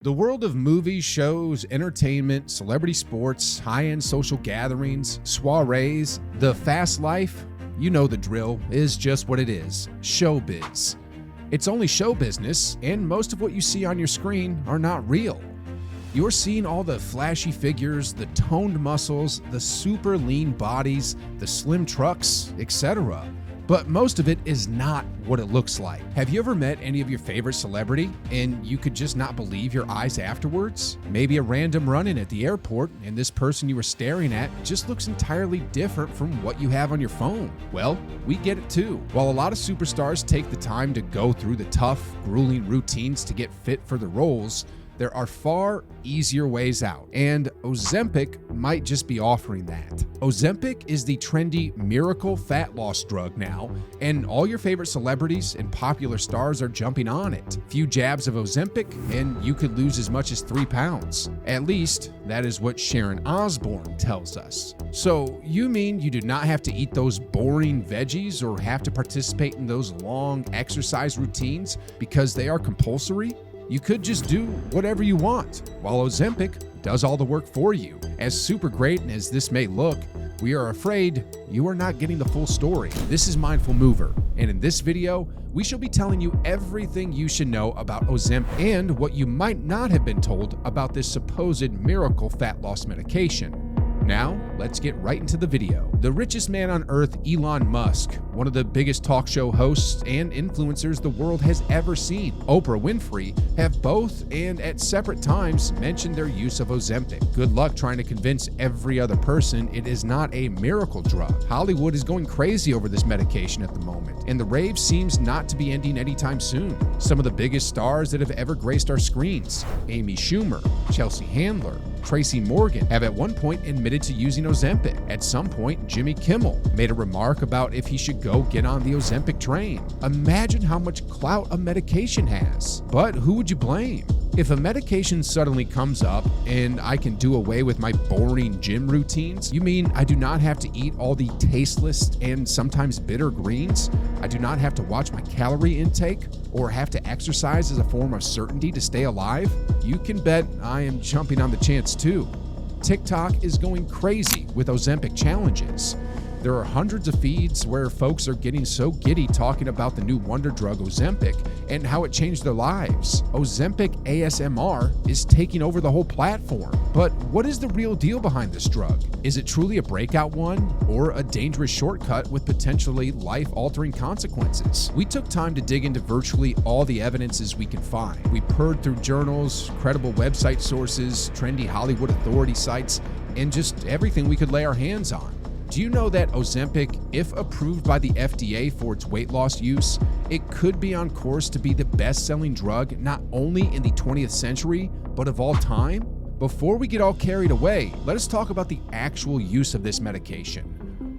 The world of movies, shows, entertainment, celebrity sports, high-end social gatherings, soirees, the fast life, you know the drill, is just what it is: showbiz. It's only show business, and most of what you see on your screen are not real. You're seeing all the flashy figures, the toned muscles, the super lean bodies, the slim trucks, etc. But most of it is not what it looks like. Have you ever met any of your favorite celebrity and you could just not believe your eyes afterwards? Maybe a random run-in at the airport and this person you were staring at just looks entirely different from what you have on your phone. Well, we get it too. While a lot of superstars take the time to go through the tough, grueling routines to get fit for the roles, there are far easier ways out, and Ozempic might just be offering that. Ozempic is the trendy miracle fat loss drug now, and all your favorite celebrities and popular stars are jumping on it. Few jabs of Ozempic, and you could lose as much as 3 pounds. At least, that is what Sharon Osbourne tells us. So, you mean you do not have to eat those boring veggies or have to participate in those long exercise routines because they are compulsory? You could just do whatever you want, while Ozempic does all the work for you. As super great as this may look, we are afraid you are not getting the full story. This is Mindful Mover, and in this video, we shall be telling you everything you should know about Ozempic and what you might not have been told about this supposed miracle fat loss medication. Now, let's get right into the video. The richest man on earth, Elon Musk, one of the biggest talk show hosts and influencers the world has ever seen, Oprah Winfrey, have both and at separate times mentioned their use of Ozempic. Good luck trying to convince every other person it is not a miracle drug. Hollywood is going crazy over this medication at the moment, and the rave seems not to be ending anytime soon. Some of the biggest stars that have ever graced our screens, Amy Schumer, Chelsea Handler, Tracy Morgan, have at one point admitted to using Ozempic. At some point, Jimmy Kimmel made a remark about if he should go get on the Ozempic train. Imagine how much clout a medication has. But who would you blame? If a medication suddenly comes up and I can do away with my boring gym routines, you mean I do not have to eat all the tasteless and sometimes bitter greens? I do not have to watch my calorie intake or have to exercise as a form of certainty to stay alive? You can bet I am jumping on the chance too. TikTok is going crazy with Ozempic challenges. There are hundreds of feeds where folks are getting so giddy talking about the new wonder drug Ozempic and how it changed their lives. Ozempic ASMR is taking over the whole platform. But what is the real deal behind this drug? Is it truly a breakout one or a dangerous shortcut with potentially life-altering consequences? We took time to dig into virtually all the evidences we can find. We purged through journals, credible website sources, trendy Hollywood authority sites, and just everything we could lay our hands on. Do you know that Ozempic, if approved by the FDA for its weight loss use, it could be on course to be the best-selling drug not only in the 20th century, but of all time? Before we get all carried away, let us talk about the actual use of this medication.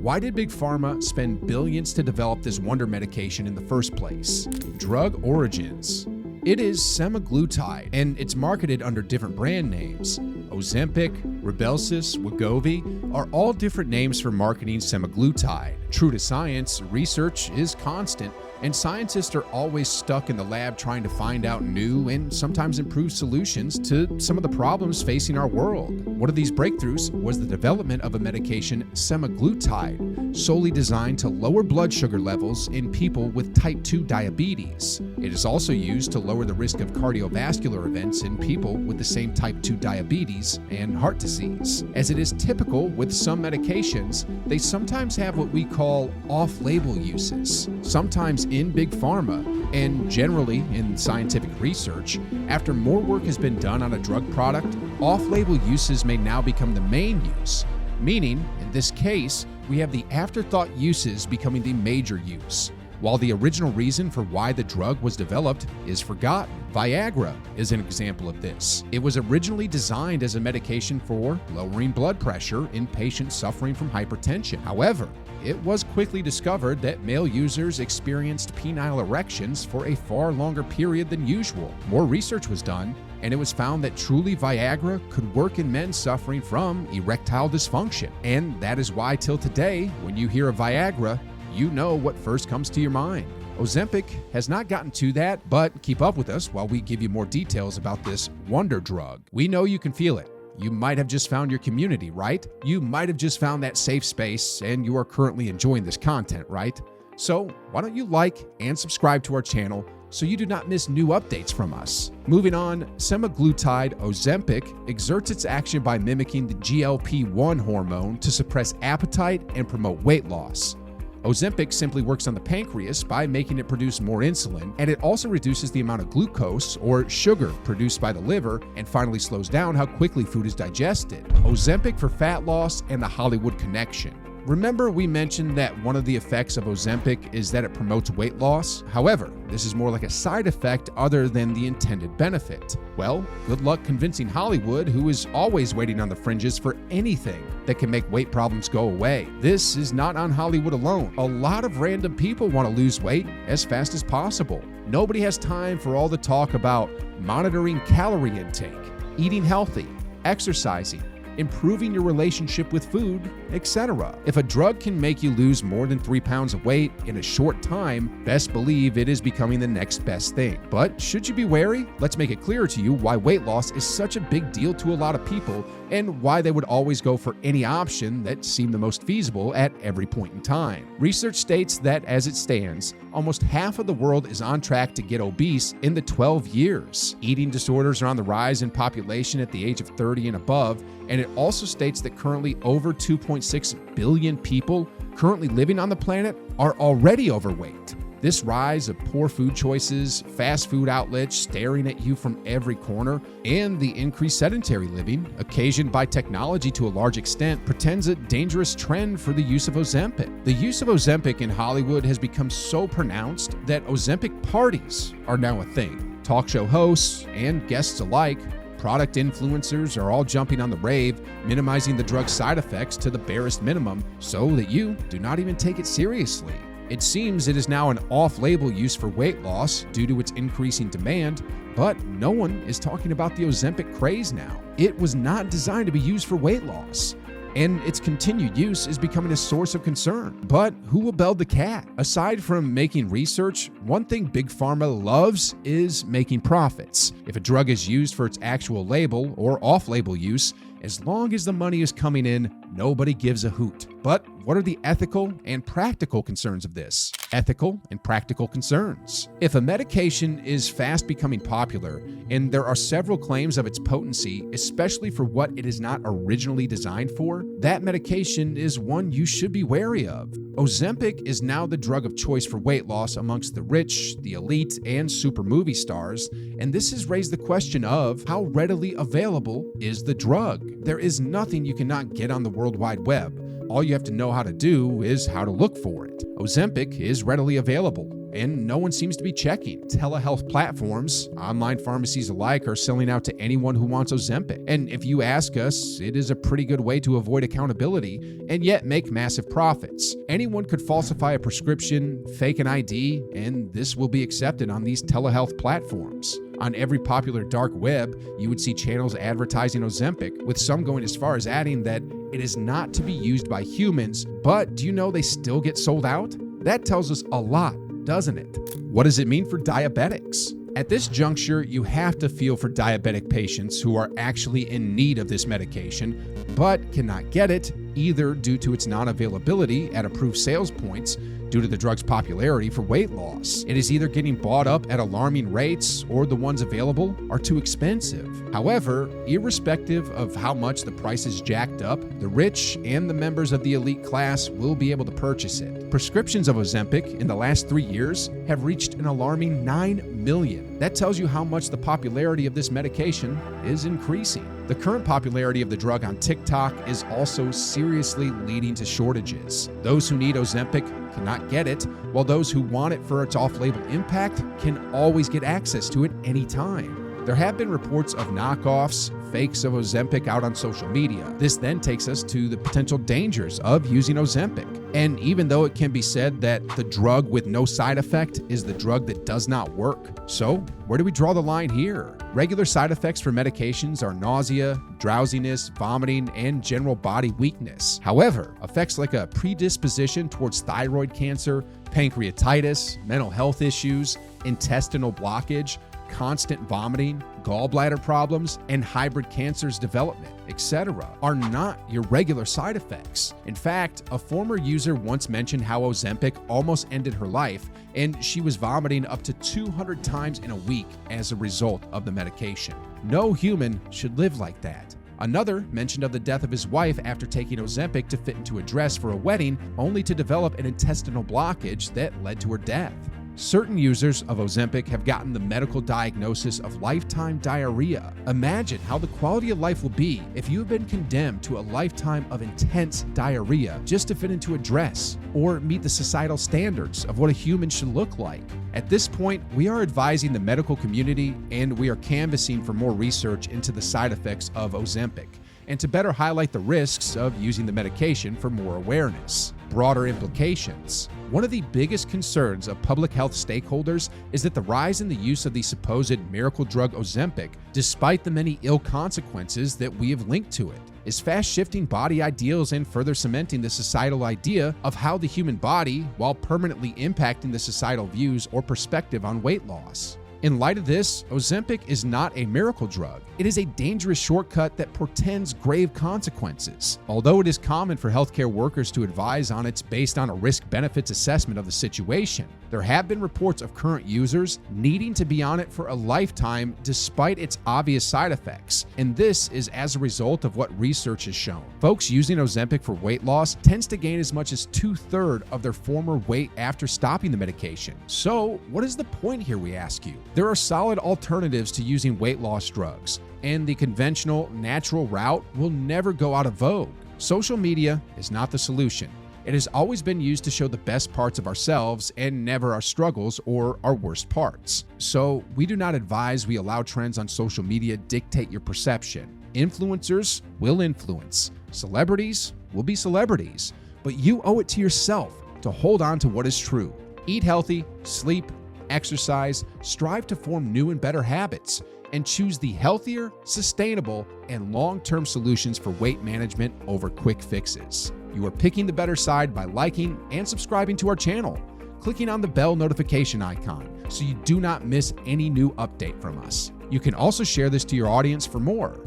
Why did Big Pharma spend billions to develop this wonder medication in the first place? Drug origins. It is semaglutide, and it's marketed under different brand names. Ozempic, Rybelsus, Wegovy are all different names for marketing semaglutide. True to science, research is constant, and scientists are always stuck in the lab trying to find out new and sometimes improved solutions to some of the problems facing our world. One of these breakthroughs was the development of a medication, semaglutide, solely designed to lower blood sugar levels in people with type 2 diabetes. It is also used to lower the risk of cardiovascular events in people with the same type 2 diabetes and heart disease. As it is typical with some medications, they sometimes have what we call off-label uses. Sometimes in big pharma, and generally in scientific research, after more work has been done on a drug product, off-label uses may now become the main use, meaning, in this case, we have the afterthought uses becoming the major use, while the original reason for why the drug was developed is forgotten. Viagra is an example of this. It was originally designed as a medication for lowering blood pressure in patients suffering from hypertension. However, it was quickly discovered that male users experienced penile erections for a far longer period than usual. More research was done, and it was found that truly Viagra could work in men suffering from erectile dysfunction. And that is why till today, when you hear of Viagra, you know what first comes to your mind. Ozempic has not gotten to that, but keep up with us while we give you more details about this wonder drug. We know you can feel it. You might have just found your community, right? You might have just found that safe space, and you are currently enjoying this content, right? So why don't you like and subscribe to our channel so you do not miss new updates from us. Moving on, semaglutide Ozempic exerts its action by mimicking the GLP-1 hormone to suppress appetite and promote weight loss. Ozempic simply works on the pancreas by making it produce more insulin, and it also reduces the amount of glucose or sugar produced by the liver and finally slows down how quickly food is digested. Ozempic for fat loss and the Hollywood connection. Remember we mentioned that one of the effects of Ozempic is that it promotes weight loss? However, this is more like a side effect other than the intended benefit. Well, good luck convincing Hollywood, who is always waiting on the fringes for anything that can make weight problems go away. This is not on Hollywood alone. A lot of random people want to lose weight as fast as possible. Nobody has time for all the talk about monitoring calorie intake, eating healthy, exercising, improving your relationship with food, etc. If a drug can make you lose more than 3 pounds of weight in a short time, best believe it is becoming the next best thing. But should you be wary? Let's make it clear to you why weight loss is such a big deal to a lot of people and why they would always go for any option that seemed the most feasible at every point in time. Research states that as it stands, almost half of the world is on track to get obese in the 12 years. Eating disorders are on the rise in population at the age of 30 and above, and it also states that currently over 2.6 billion people currently living on the planet are already overweight. This rise of poor food choices, fast food outlets staring at you from every corner, and the increased sedentary living, occasioned by technology to a large extent, portends a dangerous trend for the use of Ozempic. The use of Ozempic in Hollywood has become so pronounced that Ozempic parties are now a thing. Talk show hosts and guests alike, product influencers are all jumping on the rave, minimizing the drug's side effects to the barest minimum so that you do not even take it seriously. It seems it is now an off-label use for weight loss due to its increasing demand, but no one is talking about the Ozempic craze now. It was not designed to be used for weight loss, and its continued use is becoming a source of concern. But who will bell the cat? Aside from making research, one thing Big Pharma loves is making profits. If a drug is used for its actual label or off-label use, as long as the money is coming in, nobody gives a hoot. But what are the ethical and practical concerns of this? Ethical and practical concerns. If a medication is fast becoming popular, and there are several claims of its potency, especially for what it is not originally designed for, that medication is one you should be wary of. Ozempic is now the drug of choice for weight loss amongst the rich, the elite, and super movie stars, and this has raised the question of how readily available is the drug? There is nothing you cannot get on the World Wide Web. All you have to know how to do is how to look for it. Ozempic is readily available, and no one seems to be checking. Telehealth platforms, online pharmacies alike, are selling out to anyone who wants Ozempic. And if you ask us, it is a pretty good way to avoid accountability and yet make massive profits. Anyone could falsify a prescription, fake an ID, and this will be accepted on these telehealth platforms. On every popular dark web, you would see channels advertising Ozempic, with some going as far as adding that it is not to be used by humans, but do you know they still get sold out? That tells us a lot, doesn't it? What does it mean for diabetics? At this juncture, you have to feel for diabetic patients who are actually in need of this medication, but cannot get it either due to its non-availability at approved sales points due to the drug's popularity for weight loss. It is either getting bought up at alarming rates or the ones available are too expensive. However, irrespective of how much the price is jacked up, the rich and the members of the elite class will be able to purchase it. Prescriptions of Ozempic in the last 3 years have reached an alarming 9 million. That tells you how much the popularity of this medication is increasing. The current popularity of the drug on TikTok is also seriously leading to shortages. Those who need Ozempic cannot get it, while those who want it for its off-label impact can always get access to it anytime. There have been reports of knockoffs, fakes of Ozempic out on social media. This then takes us to the potential dangers of using Ozempic. And even though it can be said that the drug with no side effect is the drug that does not work, so where do we draw the line here? Regular side effects for medications are nausea, drowsiness, vomiting, and general body weakness. However, effects like a predisposition towards thyroid cancer, pancreatitis, mental health issues, intestinal blockage, constant vomiting, gallbladder problems, and hybrid cancers development, etc., are not your regular side effects. In fact, a former user once mentioned how Ozempic almost ended her life, and she was vomiting up to 200 times in a week as a result of the medication. No human should live like that. Another mentioned of the death of his wife after taking Ozempic to fit into a dress for a wedding, only to develop an intestinal blockage that led to her death. Certain users of Ozempic have gotten the medical diagnosis of lifetime diarrhea. Imagine how the quality of life will be if you have been condemned to a lifetime of intense diarrhea just to fit into a dress or meet the societal standards of what a human should look like. At this point, we are advising the medical community and we are canvassing for more research into the side effects of Ozempic and to better highlight the risks of using the medication for more awareness. Broader implications. One of the biggest concerns of public health stakeholders is that the rise in the use of the supposed miracle drug Ozempic, despite the many ill consequences that we have linked to it, is fast-shifting body ideals and further cementing the societal idea of how the human body, while permanently impacting the societal views or perspective on weight loss. In light of this, Ozempic is not a miracle drug. It is a dangerous shortcut that portends grave consequences. Although it is common for healthcare workers to advise on it based on a risk-benefits assessment of the situation, there have been reports of current users needing to be on it for a lifetime despite its obvious side effects, and this is as a result of what research has shown. Folks using Ozempic for weight loss tends to gain as much as 2/3 of their former weight after stopping the medication. So, what is the point here, we ask you? There are solid alternatives to using weight loss drugs, and the conventional, natural route will never go out of vogue. Social media is not the solution. It has always been used to show the best parts of ourselves and never our struggles or our worst parts. So we do not advise we allow trends on social media dictate your perception. Influencers will influence. Celebrities will be celebrities. But you owe it to yourself to hold on to what is true. Eat healthy, sleep, exercise, strive to form new and better habits, and choose the healthier, sustainable, and long-term solutions for weight management over quick fixes. You are picking the better side by liking and subscribing to our channel, clicking on the bell notification icon so you do not miss any new update from us. You can also share this to your audience for more.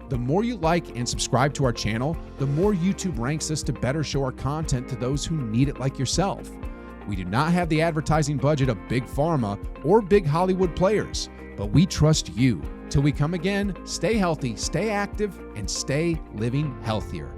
The more you like and subscribe to our channel, the more YouTube ranks us to better show our content to those who need it like yourself. We do not have the advertising budget of big pharma or big Hollywood players, but we trust you. Till we come again, stay healthy, stay active, and stay living healthier.